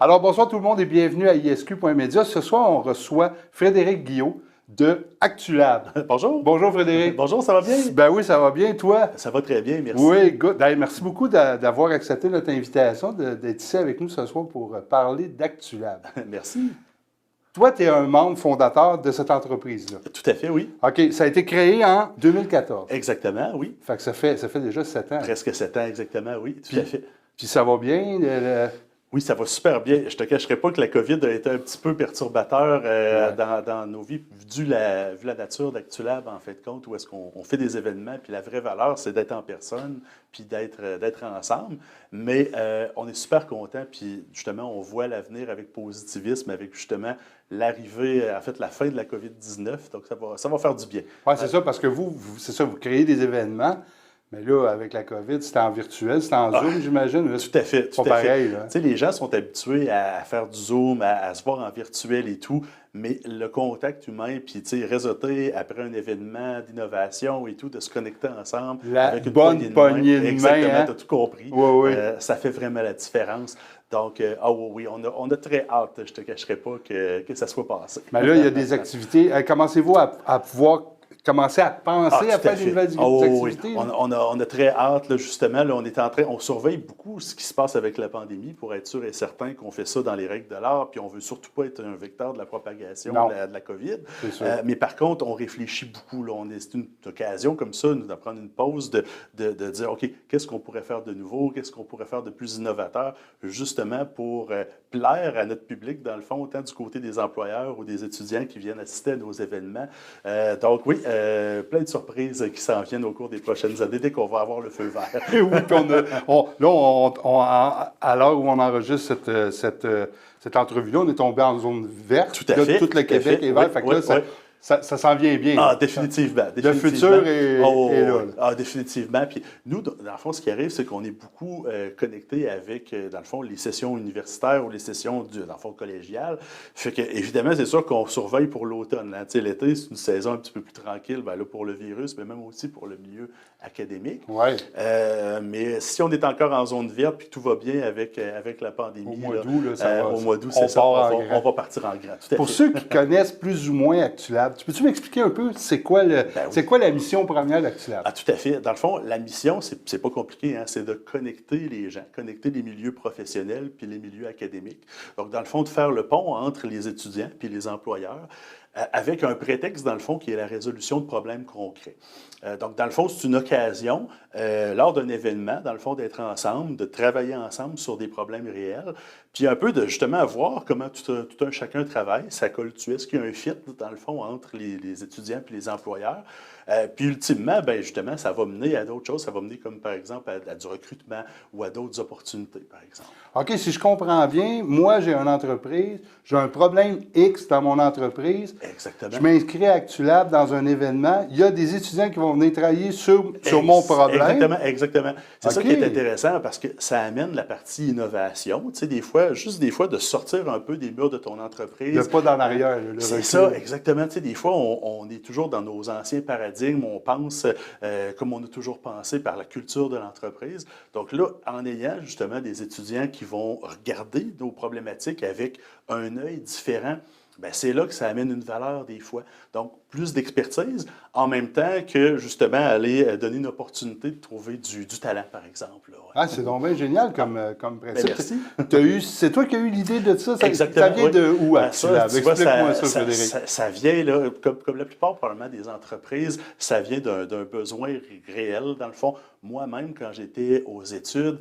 Alors, bonsoir tout le monde et bienvenue à isq.media. Ce soir, on reçoit Frédéric Guillot de Actulab. Bonjour. Bonjour Frédéric. Bonjour, ça va bien? Ben oui, ça va bien. Toi? Ça va très bien, merci. Oui, good. Ben, merci beaucoup d'avoir accepté notre invitation, d'être ici avec nous ce soir pour parler d'Actulab. Merci. Toi, tu es un membre fondateur de cette entreprise-là. Tout à fait, oui. OK, ça a été créé en 2014. Exactement, oui. Fait que ça fait déjà 7 ans. Presque 7 ans, exactement, oui, tout à fait. Puis ça va bien? Oui, ça va super bien. Je ne te cacherai pas que la COVID a été un petit peu perturbateur dans nos vies, vu la nature d'Actulab, en fait, de compte, où est-ce qu'on fait des événements, puis la vraie valeur, c'est d'être en personne, puis d'être ensemble. Mais on est super contents, puis justement, on voit l'avenir avec positivisme, avec justement l'arrivée, en fait, la fin de la COVID-19. Donc, ça va faire du bien. Oui, c'est ça, parce que c'est ça, vous créez des événements. Mais là, avec la COVID, c'était en virtuel, c'était en Zoom, j'imagine. Tout à fait. C'est pas pareil. Tu sais, les gens sont habitués à faire du Zoom, à se voir en virtuel et tout, mais le contact humain, puis tu sais, réseauter après un événement d'innovation et tout, de se connecter ensemble avec une bonne poignée de main. Exactement, tu as tout compris. Oui, oui. Ça fait vraiment la différence. Donc, oui, on a très hâte, je ne te cacherai pas que ça soit passé. Mais là, il y a des activités. Commencez-vous à pouvoir commencer à penser à faire des nouvelles activités? Oui. On a très hâte, là, justement. Là, on surveille beaucoup ce qui se passe avec la pandémie pour être sûr et certain qu'on fait ça dans les règles de l'art, puis on ne veut surtout pas être un vecteur de la propagation de la COVID. Mais par contre, on réfléchit beaucoup. C'est une occasion comme ça, de prendre une pause, de dire, OK, qu'est-ce qu'on pourrait faire de nouveau, qu'est-ce qu'on pourrait faire de plus innovateur, justement pour plaire à notre public, dans le fond, autant du côté des employeurs ou des étudiants qui viennent assister à nos événements. Donc, oui, plein de surprises qui s'en viennent au cours des prochaines années, dès qu'on va avoir le feu vert. Oui, puis à l'heure où on enregistre cette entrevue-là, on est tombé en zone verte. Tout à fait. Tout le Québec est vert. Fait que là, ça s'en vient bien. Ah, définitivement. Le futur est là. Ah, définitivement. Puis nous, dans le fond, ce qui arrive, c'est qu'on est beaucoup connectés avec, dans le fond, les sessions universitaires ou les sessions, dans le fond, collégiales. Fait que, évidemment, c'est sûr qu'on surveille pour l'automne. Hein. L'été, c'est une saison un petit peu plus tranquille, là, pour le virus, mais même aussi pour le milieu académique. Ouais. Mais si on est encore en zone verte puis tout va bien avec la pandémie, au mois d'août, au mois d'août, c'est ça, on va partir en grand. Tout à pour fait. ceux qui connaissent plus ou moins Actulab, peux-tu m'expliquer un peu c'est quoi la mission première d'Actulab? Ah, tout à fait. Dans le fond, la mission, c'est pas compliqué, hein? C'est de connecter les gens, connecter les milieux professionnels puis les milieux académiques. Donc, dans le fond, de faire le pont entre les étudiants puis les employeurs, avec un prétexte, dans le fond, qui est la résolution de problèmes concrets. Donc, dans le fond, c'est une occasion, lors d'un événement, dans le fond, d'être ensemble, de travailler ensemble sur des problèmes réels, puis un peu de, justement, voir comment tout un chacun travaille, ça colle-tu, est-ce qu'il y a un fit, dans le fond, entre les étudiants puis les employeurs. Puis ultimement, ben justement, ça va mener à d'autres choses. Ça va mener comme, par exemple, à du recrutement ou à d'autres opportunités, par exemple. OK, si je comprends bien, moi, j'ai une entreprise, j'ai un problème X dans mon entreprise. Exactement. Je m'inscris à Actulab dans un événement. Il y a des étudiants qui vont venir travailler sur mon problème. Exactement. C'est ça qui est intéressant parce que ça amène la partie innovation. Tu sais, des fois, de sortir un peu des murs de ton entreprise. Le pas dans l'arrière. C'est ça, exactement. Tu sais, des fois, on est toujours dans nos anciens paradigmes. On pense comme on a toujours pensé par la culture de l'entreprise. Donc là, en ayant justement des étudiants qui vont regarder nos problématiques avec un œil différent, bien, c'est là que ça amène une valeur des fois. Donc, plus d'expertise, en même temps que, justement, aller donner une opportunité de trouver du talent, par exemple. Là, ouais. Ah, c'est donc bien génial comme principe. Merci. C'est toi qui as eu l'idée de ça? Exactement. Ça vient de où, Actulab? Explique-moi ça, Frédéric. Ça vient, là, comme la plupart, probablement, des entreprises, ça vient d'un besoin réel, dans le fond. Moi-même, quand j'étais aux études,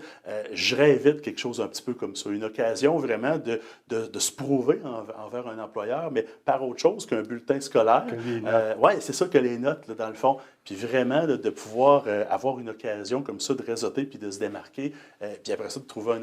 je rêvais de quelque chose un petit peu comme ça. Une occasion, vraiment, de se prouver envers un employeur, mais par autre chose qu'un bulletin scolaire. Oui, c'est ça que les notes, là, dans le fond. Puis vraiment, de pouvoir avoir une occasion comme ça de réseauter puis de se démarquer, puis après ça, de trouver un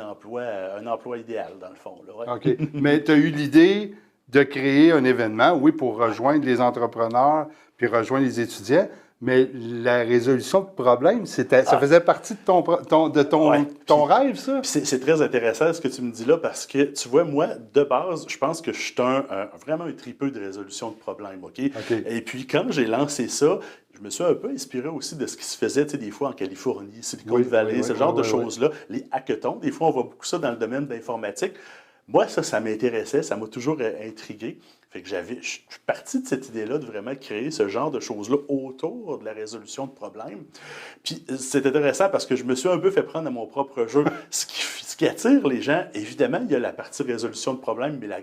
emploi idéal, dans le fond. Là, ouais. OK. Mais tu as eu l'idée de créer un événement, oui, pour rejoindre les entrepreneurs puis rejoindre les étudiants, mais la résolution de problèmes, ça faisait partie de ton rêve, ça? C'est très intéressant ce que tu me dis là, parce que, tu vois, moi, de base, je pense que je suis vraiment un tripeux de résolution de problèmes, OK? Et puis, quand j'ai lancé ça, je me suis un peu inspiré aussi de ce qui se faisait, tu sais, des fois en Californie, Silicon Valley, ce genre de choses-là. Les hackathons, des fois, on voit beaucoup ça dans le domaine de l'informatique. moi, ça m'intéressait, ça m'a toujours intrigué. Fait que je suis parti de cette idée-là de vraiment créer ce genre de choses-là autour de la résolution de problèmes. Puis c'est intéressant parce que je me suis un peu fait prendre à mon propre jeu. Ce qui attire les gens, évidemment, il y a la partie résolution de problèmes, mais le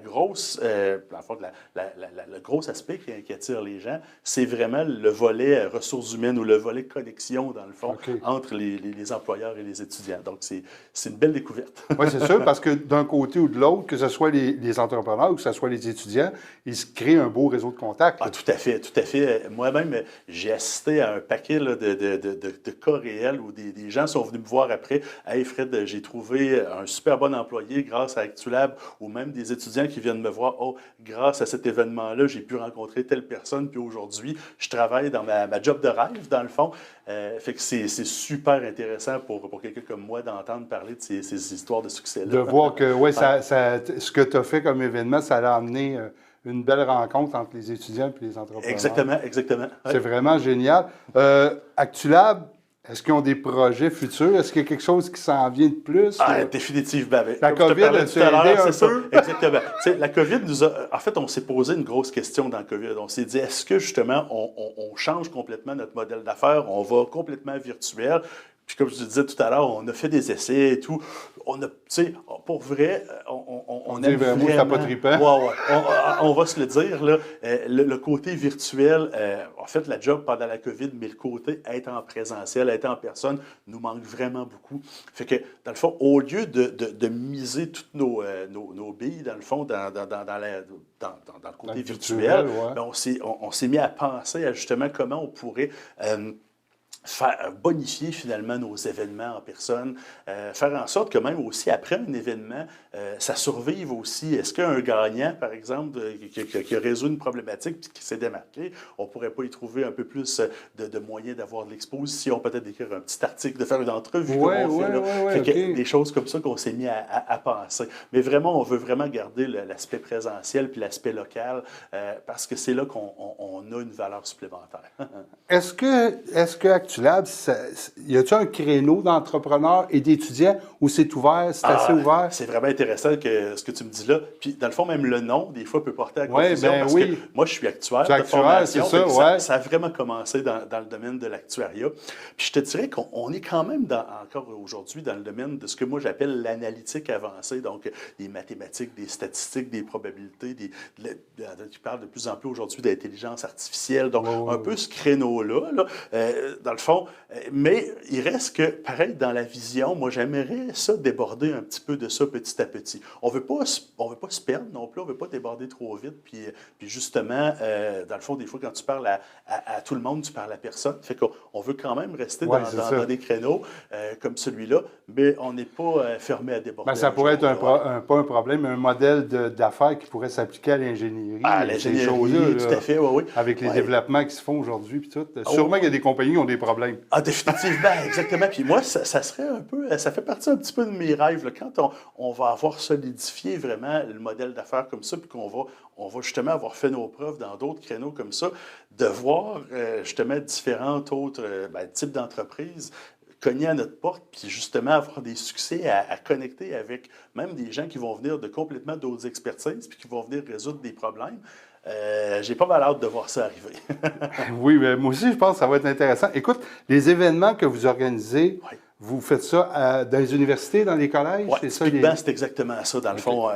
gros aspect qui attire les gens, c'est vraiment le volet ressources humaines ou le volet connexion, dans le fond, entre les employeurs et les étudiants. Donc, c'est une belle découverte. Oui, c'est sûr, parce que d'un côté ou de l'autre, que ce soit les entrepreneurs ou que ce soit les étudiants, ils se créent un beau réseau de contacts. Ah, tout à fait, tout à fait. Moi-même, j'ai assisté à un paquet là, de cas réels où des gens sont venus me voir après. « Hey Fred, j'ai trouvé un super bon employé grâce à ActuLab » ou même des étudiants qui viennent me voir « Oh, grâce à cet événement-là, j'ai pu rencontrer telle personne, puis aujourd'hui, je travaille dans ma job de rêve, dans le fond. » Fait que c'est super intéressant pour quelqu'un comme moi d'entendre parler de ces histoires de succès-là. De voir que, ouais, ce que tu as fait comme événement, ça a amené une belle rencontre entre les étudiants et les entrepreneurs. Exactement, exactement. Ouais. C'est vraiment génial. ActuLab, est-ce qu'ils ont des projets futurs? Est-ce qu'il y a quelque chose qui s'en vient de plus? Ah, définitivement. La COVID a aidé un peu? Exactement. La COVID nous a... En fait, on s'est posé une grosse question dans la COVID. On s'est dit, est-ce que justement, on change complètement notre modèle d'affaires? On va complètement virtuel? Puis comme je te disais tout à l'heure, on a fait des essais et tout. On a, tu sais, pour vrai, on aime vraiment... Moi, pas trippant. Ouais. On va se le dire, là, le côté virtuel, en fait, la job pendant la COVID, mais le côté être en présentiel, être en personne, nous manque vraiment beaucoup. Fait que, dans le fond, au lieu de miser toutes nos billes, dans le fond, dans le côté virtuel, ouais. Ben, on s'est mis à penser à justement comment on pourrait... faire bonifier finalement nos événements en personne, faire en sorte que même aussi après un événement, ça survive aussi. Est-ce qu'un gagnant, par exemple, qui a résolu une problématique et qui s'est démarqué, on ne pourrait pas y trouver un peu plus de moyens d'avoir de l'exposition, peut-être d'écrire un petit article, de faire une entrevue comme on fait là. Fait que des choses comme ça qu'on s'est mis à penser. Mais vraiment, on veut vraiment garder l'aspect présentiel puis l'aspect local parce que c'est là qu'on a une valeur supplémentaire. Est-ce que ActuLab, y a-t-il un créneau d'entrepreneurs et d'étudiants où c'est ouvert, c'est assez ouvert? C'est vraiment intéressant ce que tu me dis là. Puis, dans le fond, même le nom, des fois, peut porter à confusion. Parce que moi, je suis actuaire de formation. Ça a vraiment commencé dans le domaine de l'actuariat. Puis, je te dirais qu'on est quand même, encore aujourd'hui, dans le domaine de ce que moi, j'appelle l'analytique avancée. Donc, des mathématiques, des statistiques, des probabilités. Tu parles de plus en plus aujourd'hui d'intelligence artificielle. Donc, un peu ce créneau-là, là, dans le fond. Mais il reste que, pareil, dans la vision, moi, j'aimerais ça déborder un petit peu de ça petit à petit. On ne veut pas se perdre non plus, on ne veut pas déborder trop vite. Puis justement, dans le fond, des fois, quand tu parles à tout le monde, tu parles à personne. Fait qu'on veut quand même rester dans des créneaux comme celui-là, mais on n'est pas fermé à déborder. Ben, ça pourrait être pas un problème, mais un modèle d'affaires qui pourrait s'appliquer à l'ingénierie. À l'ingénierie, tout à fait, oui. Avec les développements qui se font aujourd'hui, puis tout. Sûrement qu'il y a des compagnies qui ont des problèmes. Ah, définitivement, exactement. Puis moi, ça serait un peu, ça fait partie un petit peu de mes rêves, là, quand on va avoir solidifié vraiment le modèle d'affaires comme ça, puis qu'on va justement avoir fait nos preuves dans d'autres créneaux comme ça, de voir justement différents autres types d'entreprises cogner à notre porte, puis justement avoir des succès à connecter avec même des gens qui vont venir de complètement d'autres expertises, puis qui vont venir résoudre des problèmes. J'ai pas mal hâte de voir ça arriver. Oui, mais moi aussi, je pense que ça va être intéressant. Écoute, les événements que vous organisez, vous faites ça dans les universités, dans les collèges? Oui, c'est exactement ça. Dans le fond,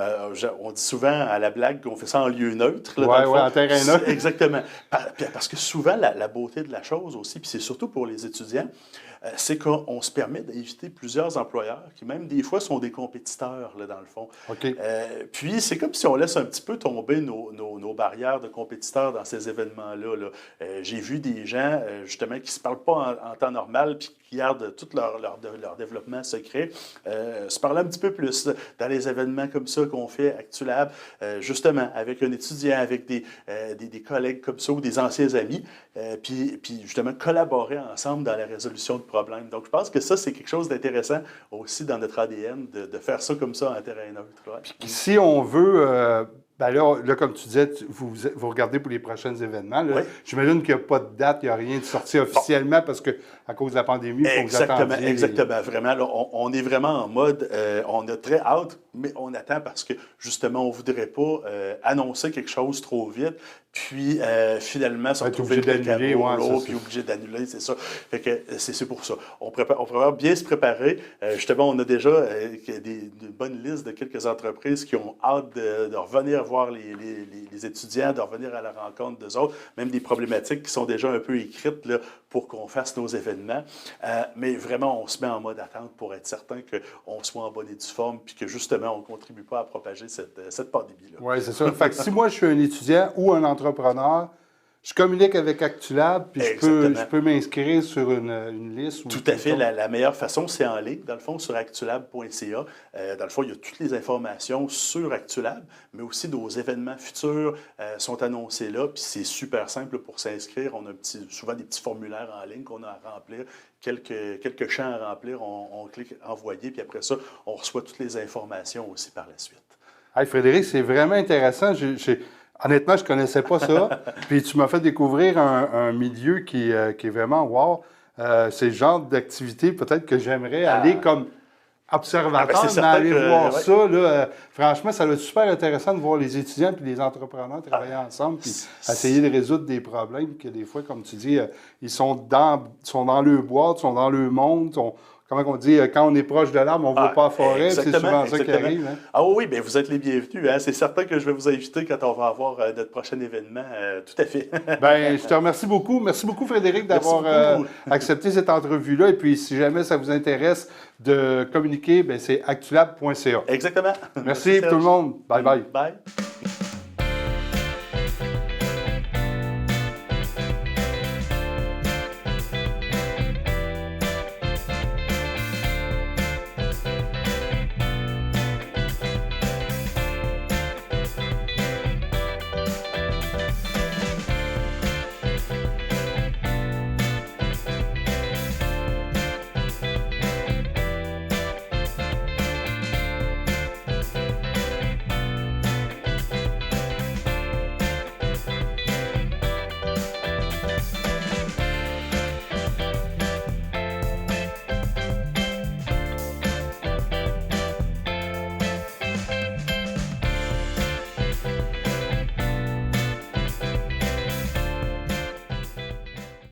on dit souvent à la blague qu'on fait ça en lieu neutre. Oui, en terrain neutre. Exactement. Parce que souvent, la beauté de la chose aussi, puis c'est surtout pour les étudiants, c'est qu'on se permet d'inviter plusieurs employeurs qui, même des fois, sont des compétiteurs, là, dans le fond. Puis, c'est comme si on laisse un petit peu tomber nos barrières de compétiteurs dans ces événements-là. Là. J'ai vu des gens, justement, qui ne se parlent pas en temps normal puis qui gardent tout leur développement secret, se parler un petit peu plus dans les événements comme ça qu'on fait ActuLab, justement, avec un étudiant, avec des collègues comme ça ou des anciens amis, puis justement, collaborer ensemble dans la résolution de problèmes. Donc, je pense que ça, c'est quelque chose d'intéressant aussi dans notre ADN, de faire ça comme ça en terrain neutre. Ouais. Puis, si on veut... là, comme tu disais, vous regardez pour les prochains événements. J'imagine qu'il n'y a pas de date, il n'y a rien de sorti officiellement parce qu'à cause de la pandémie, il faut que vous attendiez. Exactement. Vraiment, là, on est vraiment en mode, on a très hâte mais on attend parce que, justement, on ne voudrait pas annoncer quelque chose trop vite, puis finalement, se retrouver obligé d'annuler, puis obligé d'annuler, c'est ça. Fait que c'est pour ça. On préfère bien se préparer. Justement, on a déjà une bonne liste de quelques entreprises qui ont hâte de revenir voir les étudiants, de revenir à la rencontre d'eux autres, même des problématiques qui sont déjà un peu écrites là, pour qu'on fasse nos événements. Mais vraiment, on se met en mode attente pour être certain qu'on soit en bonne et due forme, puis que justement, on ne contribue pas à propager cette pandémie-là. Oui, c'est ça. Fait que si moi, je suis un étudiant ou un entrepreneur, je communique avec Actulab, puis je peux m'inscrire sur une liste. Tout à fait. La meilleure façon, c'est en ligne, dans le fond, sur actulab.ca. Dans le fond, il y a toutes les informations sur Actulab, mais aussi nos événements futurs sont annoncés là, puis c'est super simple pour s'inscrire. On a souvent des petits formulaires en ligne qu'on a à remplir, quelques champs à remplir. On clique « Envoyer », puis après ça, on reçoit toutes les informations aussi par la suite. Hey, Frédéric, c'est vraiment intéressant. Honnêtement, je ne connaissais pas ça. Puis tu m'as fait découvrir un milieu qui est vraiment wow. C'est le genre d'activité peut-être que j'aimerais aller comme observateur, mais aller voir ça. Là, franchement, ça va être super intéressant de voir les étudiants et les entrepreneurs travailler ensemble puis essayer de résoudre des problèmes que des fois, comme tu dis, ils sont dans leur boîte, sont dans leur monde, comment on dit, quand on est proche de l'arbre, on ne va pas à la forêt, c'est souvent ça qui arrive. Hein? Ah oui, bien, vous êtes les bienvenus. Hein? C'est certain que je vais vous inviter quand on va avoir notre prochain événement. Tout à fait. Bien, je te remercie beaucoup. Merci beaucoup, Frédéric, d'avoir accepté cette entrevue-là. Et puis, si jamais ça vous intéresse de communiquer, c'est actulab.ca. Exactement. Merci tout le monde. Bye bye. Bye.